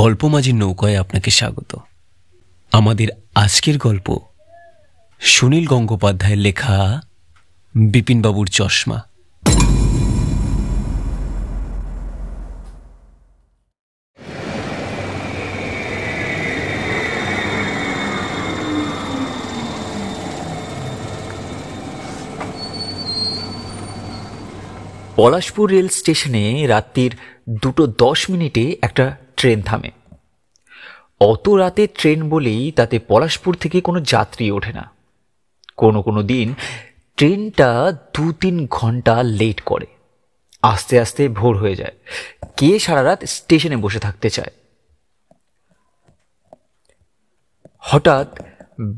গল্পমাঝির নৌকায় আপনাকে স্বাগত। আমাদের আজকের গল্প সুনীল গঙ্গোপাধ্যায়ের লেখা বিপিনবাবুর চশমা। পলাশপুর রেল স্টেশনে রাত্রির 2:10 একটা ট্রেন থামে। অত রাতে ট্রেন বলেই তাতে পলাশপুর থেকে কোনো যাত্রী ওঠে না। কোনো কোনো দিন ট্রেনটা 2-3 ঘন্টা লেট করে। আস্তে আস্তে ভোর হয়ে যায়। কে সারা রাত স্টেশনে বসে থাকতে চায়? হঠাৎ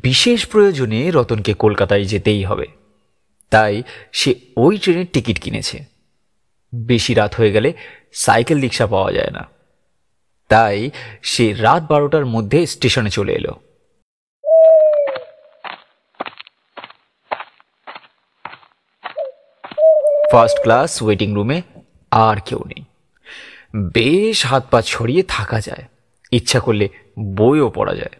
বিশেষ প্রয়োজনে রতনকে কলকাতায় যেতেই হবে, তাই সে ওই ট্রেনের টিকিট কিনেছে। বেশি রাত হয়ে গেলে সাইকেল রিক্সা পাওয়া যায় না, তাই সে রাত 12টার মধ্যে স্টেশনে চলে এলো। ফার্স্ট ক্লাস ওয়েটিং রুমে আর কেউ নেই। বেশ হাত পা ছড়িয়ে থাকা যায়, ইচ্ছা করলে বইও পড়া যায়।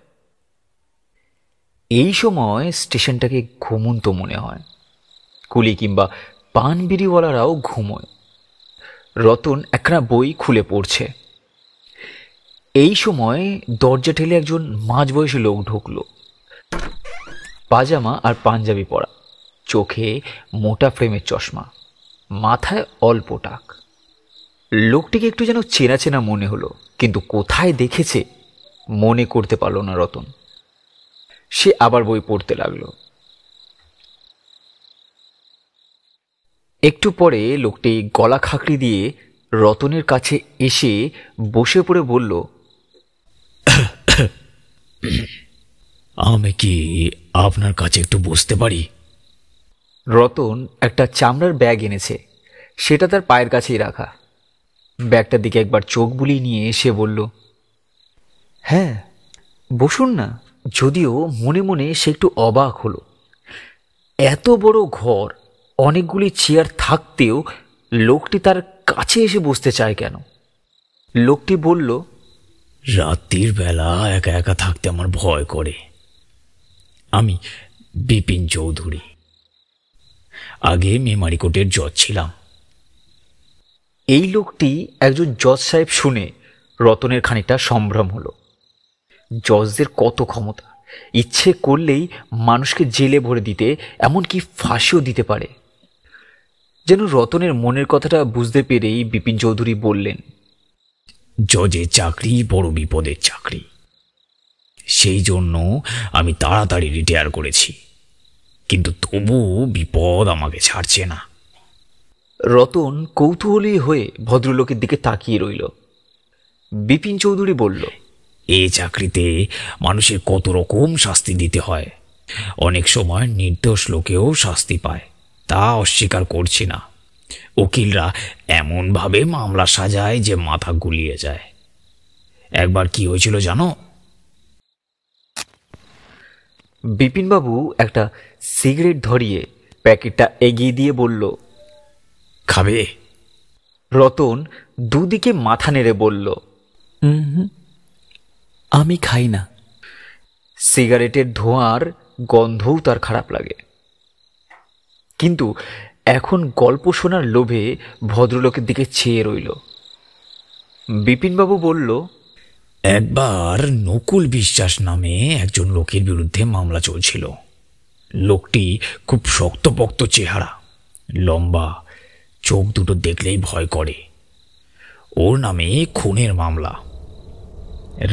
এই সময় স্টেশনটাকে ঘুমন্ত মনে হয়। কুলি কিংবা পান বিড়িওয়ালারাও ঘুমোয়। রতন একখানা বই খুলে পড়ছে। এই সময় দরজা ঠেলে একজন মাঝবয়সী লোক ঢুকলো। পাজামা আর পাঞ্জাবি পরা, চোখে মোটা ফ্রেমের চশমা, মাথায় অল্প টাক। লোকটিকে একটু যেন চেনা চেনা মনে হলো, কিন্তু কোথায় দেখেছে মনে করতে পারল না রতন। সে আবার বই পড়তে লাগলো। একটু পরে লোকটি গলা খাকড়ি দিয়ে রতনের কাছে এসে বসে পড়ে বলল, আমি কি আপনার কাছে একটু বসতে পারি? রতন একটা চামড়ার ব্যাগ এনেছে, সেটা তার পায়ের কাছেই রাখা। ব্যাগটার দিকে একবার চোখ বুলিয়ে নিয়ে সে বলল, হ্যাঁ বসুন না। যদিও মনে মনে সে একটু অবাক হলো। এত বড় ঘর, অনেকগুলি চেয়ার থাকতেও লোকটি তার কাছে এসে বসতে চায় কেন? লোকটি বলল, রাত্রির বেলা একা একা থাকতে আমার ভয় করে। আমি বিপিন চৌধুরী, আগে মেমারিকোটের জজ ছিলাম। এই লোকটি একজন জজ সাহেব শুনে রতনের খানিকটা সম্ভ্রম হলো। জজদের কত ক্ষমতা! ইচ্ছে করলেই মানুষকে জেলে ভরে দিতে, এমনকি ফাঁসিও দিতে পারে। যেন রতনের মনের কথাটা বুঝতে পেরেই বিপিন চৌধুরী বললেন, জজের চাকরি বড় বিপদের চাকরি, সেই জন্য আমি তাড়াতাড়ি রিটায়ার করেছি, কিন্তু তবু বিপদ আমাকে ছাড়ছে না। রতন কৌতূহলী হয়ে ভদ্রলোকের দিকে তাকিয়ে রইল। বিপিন চৌধুরী বলল, এই চাকরিতে মানুষের কত রকম শাস্তি দিতে হয়। অনেক সময় নির্দোষ লোকেও শাস্তি পায়, তা অস্বীকার করছি না। উকিলরা এমনভাবে মামলা সাজায় যে মাথা গুলিয়ে যায়। একবার কি হয়েছিল জানো? বিপিনবাবু একটা সিগারেট ধরিয়ে প্যাকেটটা এগিয়ে দিয়ে বলল, খাবে? রতন দুদিকে মাথা নেড়ে বলল, আমি খাই না। সিগারেটের ধোঁয়ার গন্ধও তার খারাপ লাগে, কিন্তু এখন গল্প শোনার লোভে ভদ্রলোকের দিকে চেয়ে রইল। বিপিনবাবু বলল, একবার নকুল বিশ্বাস নামে একজন লোকের বিরুদ্ধে মামলা চলছিল। লোকটি খুব শক্তপোক্ত চেহারা, লম্বা, চোখ দুটো দেখলেই ভয় করে। ওর নামে খুনের মামলা।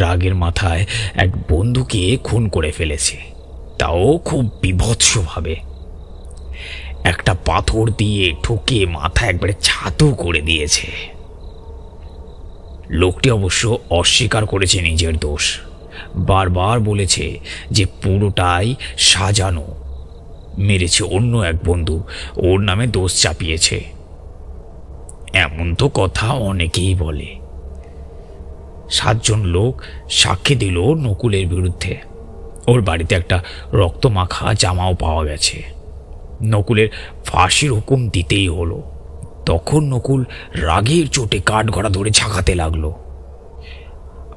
রাগের মাথায় এক বন্ধুকে খুন করে ফেলেছে, তাও খুব বীভৎসভাবে। একটা পাথর দিয়ে ঠুকে মাথা একবারে ছাতু করে দিয়েছে। লোকটি অবশ্য অস্বীকার করেছে নিজের দোষ, বারবার বলেছে যে পুরোটাই সাজানো। মেরেছে অন্য এক বন্ধু, ওর নামে দোষ চাপিয়েছে। এমন তো কথা অনেকেই বলে। 7 জন লোক সাক্ষী দিল নকুলের বিরুদ্ধে। ওর বাড়িতে একটা রক্তমাখা জামাও পাওয়া গেছে। নকুলের ফাঁসির হুকুম দিতেই হলো। তখন নকুল রাগের চোটে কাঠগড়া ধরে ঝাঁকাতে লাগলো।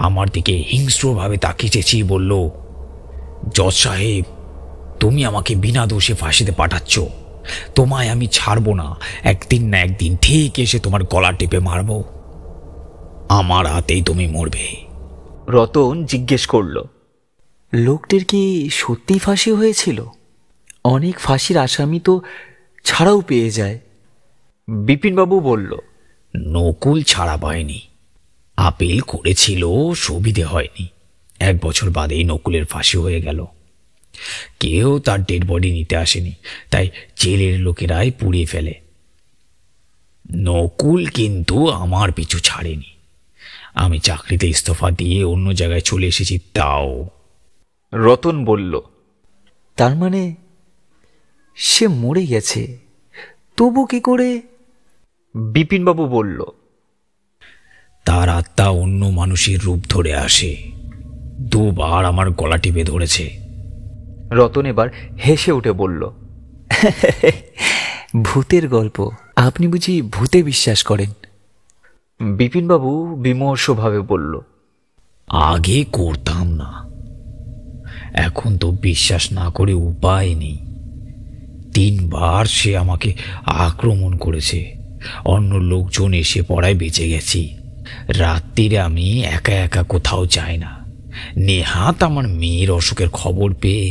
আমার দিকে হিংস্রভাবে তাকিয়ে চেঁচিয়ে বলল, জজ সাহেব, তুমি আমাকে বিনা দোষে ফাঁসিতে পাঠাচ্ছ। তোমায় আমি ছাড়বো না। একদিন না একদিন ঠিক এসে তোমার গলা টিপে মারব। আমার হাতেই তুমি মরবে। রতন জিজ্ঞেস করল, লোকটির কি সত্যি ফাঁসি হয়েছিল? অনেক ফাঁসির আসামি তো ছাড়াও পেয়ে যায়। বিপিনবাবু বলল, নকুল ছাড়া পায়নি, আপিল করেছিল, সুবিধে হয়নি। 1 বছর বাদেই নকুলের ফাঁসি হয়ে গেল। কেউ তার ডেড বডি নিতে আসেনি, তাই জেলের লোকেরাই পুড়িয়ে ফেলে। নকুল কিন্তু আমার পিছু ছাড়েনি। আমি চাকরিতে ইস্তফা দিয়ে অন্য জায়গায় চলে এসেছি তাও। রতন বলল, তার মানে সে মরে গেছে, তবু কি করে? বিপিনবাবু বলল, তার আত্মা অন্য মানুষের রূপ ধরে আসে। 2 বার আমার গলা টিপে ধরেছে। রতন এবার হেসে উঠে বলল, ভূতের গল্প। আপনি বুঝি ভূতে বিশ্বাস করেন? বিপিনবাবু বিমর্ষভাবে বলল, আগে করতাম না, এখন তো বিশ্বাস না করে উপায় নেই। 3 বার সে আমাকে আক্রমণ করেছে। অন্য লোকজন এসে পড়ায় বেঁচে গেছি। রাত্রিরে আমি একা একা কোথাও যাই না, নেহাত আমার মেয়ের অসুখের খবর পেয়ে।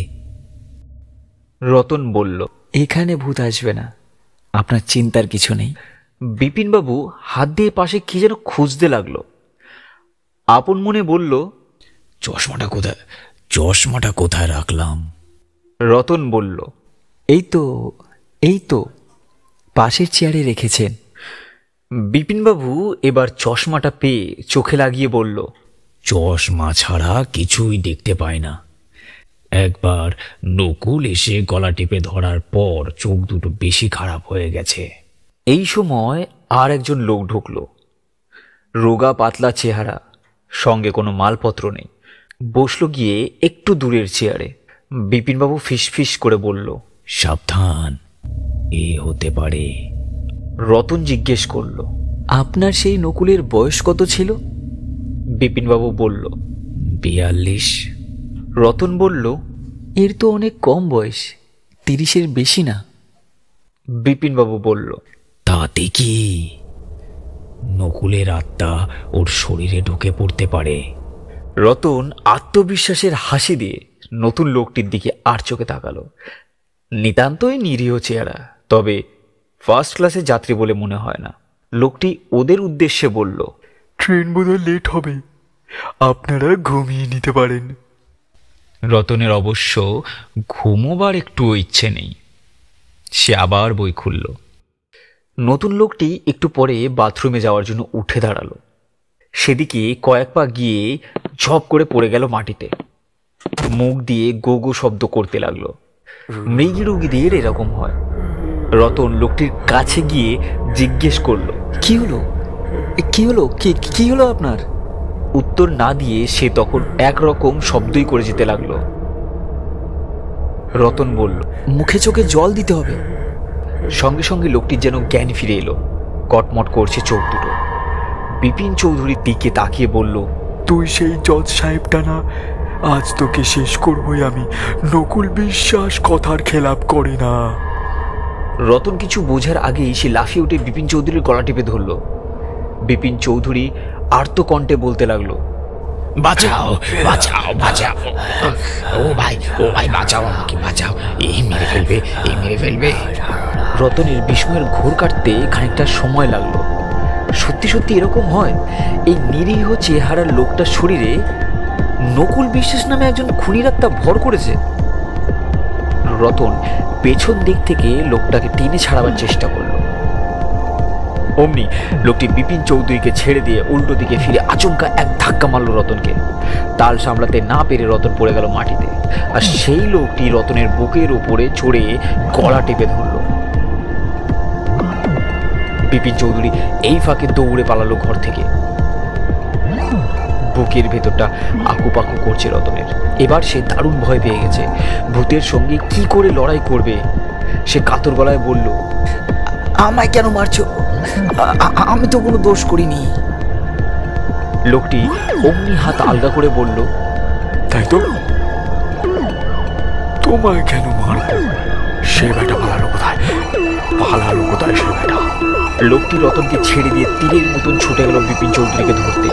রতন বলল, এখানে ভূত আসবে না, আপনার চিন্তার কিছু নেই। বিপিনবাবু হাত দিয়ে পাশে কি যেন খুঁজতে লাগলো। আপন মনে বলল, চশমাটা কোথায় রাখলাম? রতন বলল, এই তো পাশের চেয়ারে রেখেছেন। বিপিনবাবু এবার চশমাটা পেয়ে চোখে লাগিয়ে বলল, চশমা ছাড়া কিছুই দেখতে পাই না। একবার নকুল এসে গলা টিপে ধরার পর চোখ দুটো বেশি খারাপ হয়ে গেছে। এই সময় আর একজন লোক ঢুকল। রোগা পাতলা চেহারা, সঙ্গে কোনো মালপত্র নেই। বসলো গিয়ে একটু দূরের চেয়ারে। বিপিনবাবু ফিসফিস করে বলল, সাবধান, এ হতে পারে। রতন জিজ্ঞেস করল, আপনার সেই নকুলের বয়স কত ছিল? বিপিনবাবু বলল, 42। রতন বলল, এর তো অনেক কম বয়স, 30-এর বেশি না। বিপিনবাবু বলল, তাতে কি? নকুলের আত্মা ওর শরীরে ঢুকে পড়তে পারে। রতন আত্মবিশ্বাসের হাসি দিয়ে নতুন লোকটির দিকে আর চোখে তাকালো। নিতান্তই নিরীহ চেহারা, তবে ফার্স্ট ক্লাসের যাত্রী বলে মনে হয় না। লোকটি ওদের উদ্দেশ্যে বলল, ট্রেন বোধহয় লেট হবে, আপনারা ঘুমিয়ে নিতে পারেন। রতনের অবশ্য ঘুমোবার একটু ইচ্ছে নেই। সে আবার বই খুলল। নতুন লোকটি একটু পরে বাথরুমে যাওয়ার জন্য উঠে দাঁড়ালো। সেদিকে কয়েক পা গিয়ে ঝপ করে পড়ে গেল মাটিতে। মুখ দিয়ে গো গো শব্দ করতে লাগলো। মৃগী রোগীদের এরকম হয়। রতন লোকটির কাছে গিয়ে জিজ্ঞেস করলো, কি হলো? কি হলো আপনার? উত্তর না দিয়ে সে তখন একরকম শব্দই করে যেতে লাগলো। রতন বলল, মুখে চোখে জল দিতে হবে। সঙ্গে সঙ্গে লোকটির যেন জ্ঞান ফিরে এলো। কটমট করছে চোখ দুটো। বিপিন চৌধুরীর দিকে তাকিয়ে বলল, তুই সেই জজ সাহেবটা না? আজ তোকে শেষ করবই আমি। নকুল বিশ্বাস কথার খেলাপ করে না। রতন কিছু বোঝার আগেই সে লাফিয়ে উঠে বিপিন চৌধুরীর গলা টিপে ধরল। বিপিন চৌধুরী আর্ত কণ্ঠে বলতে লাগলো, বাঁচাও বাঁচাও বাঁচাও, ও ভাই বাঁচাও, আমাকে বাঁচাও, এই মেরে ফেলবে। রতনের বিস্ময়ের ঘোর কাটতে খানিকটা সময় লাগলো। সত্যি সত্যি এরকম হয়? এই নিরীহ চেহারার লোকটার শরীরে নকুল বিশ্বাস নামে একজন খুনির আত্মা ভর করেছে। রতন পেছন দিক থেকে লোকটাকে টেনে ছাড়াবার চেষ্টা করল। অমনি লোকটি বিপিন চৌধুরীকে ছেড়ে দিয়ে উল্টো দিকে ফিরে আচমকা এক ধাক্কা মারল রতনকে। তাল সামলাতে না পেরে রতন পড়ে গেল মাটিতে। আর সেই লোকটি রতনের বুকের উপরে চড়ে গলা টেপে ধরল। বিপিন চৌধুরী এই ফাঁকে দৌড়ে পালালো ঘর থেকে। বুকের ভেতরটা আকুপাকু করছে রতনের। এবার সে দারুণ ভয় পেয়ে গেছে। ভূতের সঙ্গে কি করে লড়াই করবে? সে কাতর গলায় বলল, আমায় কেন মারছো? আমি তো কোনো দোষ করিনি। লোকটি অমনি হাত আলগা করে বলল, তাই তো, তোমায় কেন মারবো? সে বেটা পালালো কোথায়? সে বেটা? লোকটি রতনকে ছেড়ে দিয়ে তীরের মতন ছুটে গেল বিপিন চৌধুরীকে ধরতে।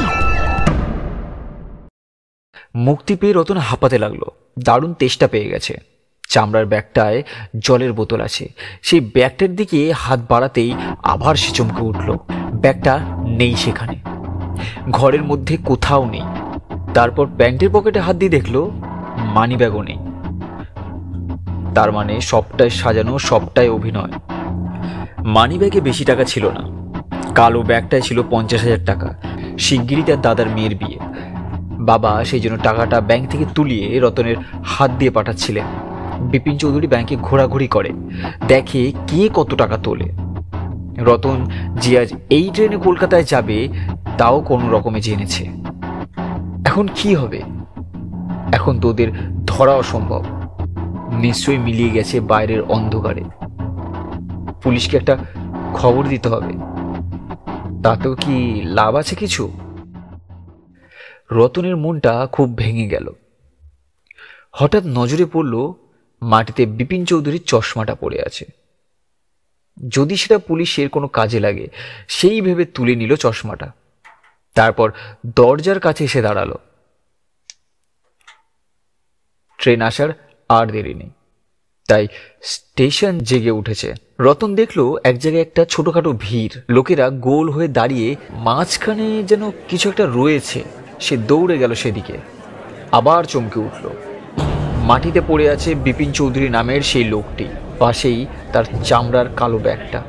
মুক্তি পেয়ে রতন হাঁপাতে লাগলো। দারুণ তেষ্টা পেয়ে গেছে। চামড়ার ব্যাগটায় জলের বোতল আছে। সেই ব্যাগটার দিকে হাত বাড়াতেই আবার সে চমকে উঠল। ব্যাগটা নেই সেখানে, ঘরের মধ্যে কোথাও নেই। তারপর প্যান্টের পকেটে হাত দিয়ে দেখলো মানি ব্যাগও নেই। তার মানে সবটাই সাজানো, সবটাই অভিনয়। মানি ব্যাগে বেশি টাকা ছিল না। কালো ব্যাগটায় ছিল 50,000 টাকা। শিগগিরই তার দাদার মেয়ের বিয়ে। বাবা সেই জন্য টাকাটা ব্যাংক থেকে তুলিয়ে রতনের হাত দিয়ে পাঠাচ্ছিলেন। বিপিন চৌধুরী ব্যাংকে ঘোরাঘুরি করে, দেখে কে কত টাকা তোলে। রতন যে আজ এই ট্রেনে কলকাতায় যাবে তাও কোনো রকমে জেনেছে। এখন কি হবে? এখন তো ওদের ধরা অসম্ভব। নিশ্চয়ই মিলিয়ে গেছে বাইরের অন্ধকারে। পুলিশকে একটা খবর দিতে হবে। তাতেও কি লাভ আছে কিছু? রতনের মনটা খুব ভেঙে গেল। হঠাৎ নজরে পড়ল মাটিতে বিপিন চৌধুরীর চশমাটা পড়ে আছে। যদি সেটা পুলিশের কোনো কাজে লাগে সেই ভেবে তুলে নিল চশমাটা। তারপর দরজার কাছে এসে দাঁড়ালো। ট্রেন আসার আর দেরি নেই, তাই স্টেশন জেগে উঠেছে। রতন দেখলো এক জায়গায় একটা ছোটখাটো ভিড়। লোকেরা গোল হয়ে দাঁড়িয়ে, মাঝখানে যেন কিছু একটা রয়েছে। সে দৌড়ে গেল সেদিকে। আবার চমকে উঠল। মাটিতে পড়ে আছে বিপিন চৌধুরী নামের সেই লোকটি, পাশেই তার চামড়ার কালো ব্যাগটা।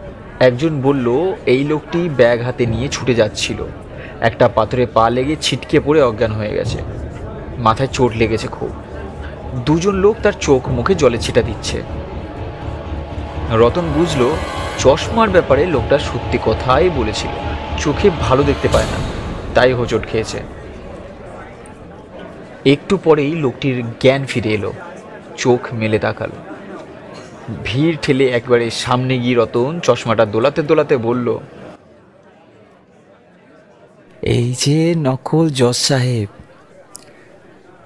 একজন বলল এই লোকটি ব্যাগ হাতে নিয়ে ছুটে যাচ্ছিল। একটা পাথরে পা লেগে ছিটকে পড়ে অজ্ঞান হয়ে গেছে। মাথায় চোট লেগেছে খুব। দুজন লোক তার চোখ মুখে জলে ছিটা দিচ্ছে। রতন বুঝল চশমার ব্যাপারে লোকটা সত্যি কথাই বলেছিল। চোখে ভালো দেখতে পায় না, তাই হোঁচট খেয়েছে। একটু পরেই লোকটির জ্ঞান ফিরে এলো। চোখ মেলে তাকালো। ভিড় ঠেলে একবারে সামনে গিয়ে রতন চশমাটা দোলাতে দোলাতে বলল, এই যে নকল জজ সাহেব,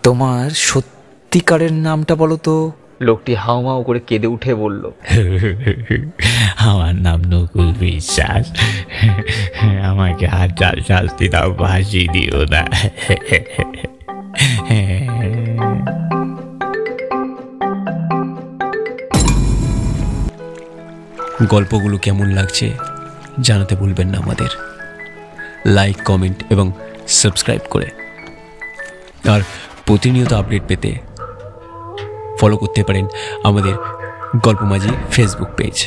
তোমার সত্যিকারের নামটা বলো তো? লোকটি হাউমাউ করে কেঁদে উঠে বলল, আমার নাম নকুল বিশ্বাস। আমাকে হাজার শাস্তি দাও, ফাঁসি দিও না। গল্পগুলো কেমন লাগছে জানাতে ভুলবেন না আমাদের। লাইক, কমেন্ট এবং সাবস্ক্রাইব করে। আর প্রতিনিয়ত আপডেট পেতে ফলো করতে পারেন আমাদের গল্পমাঝি ফেসবুক পেজ।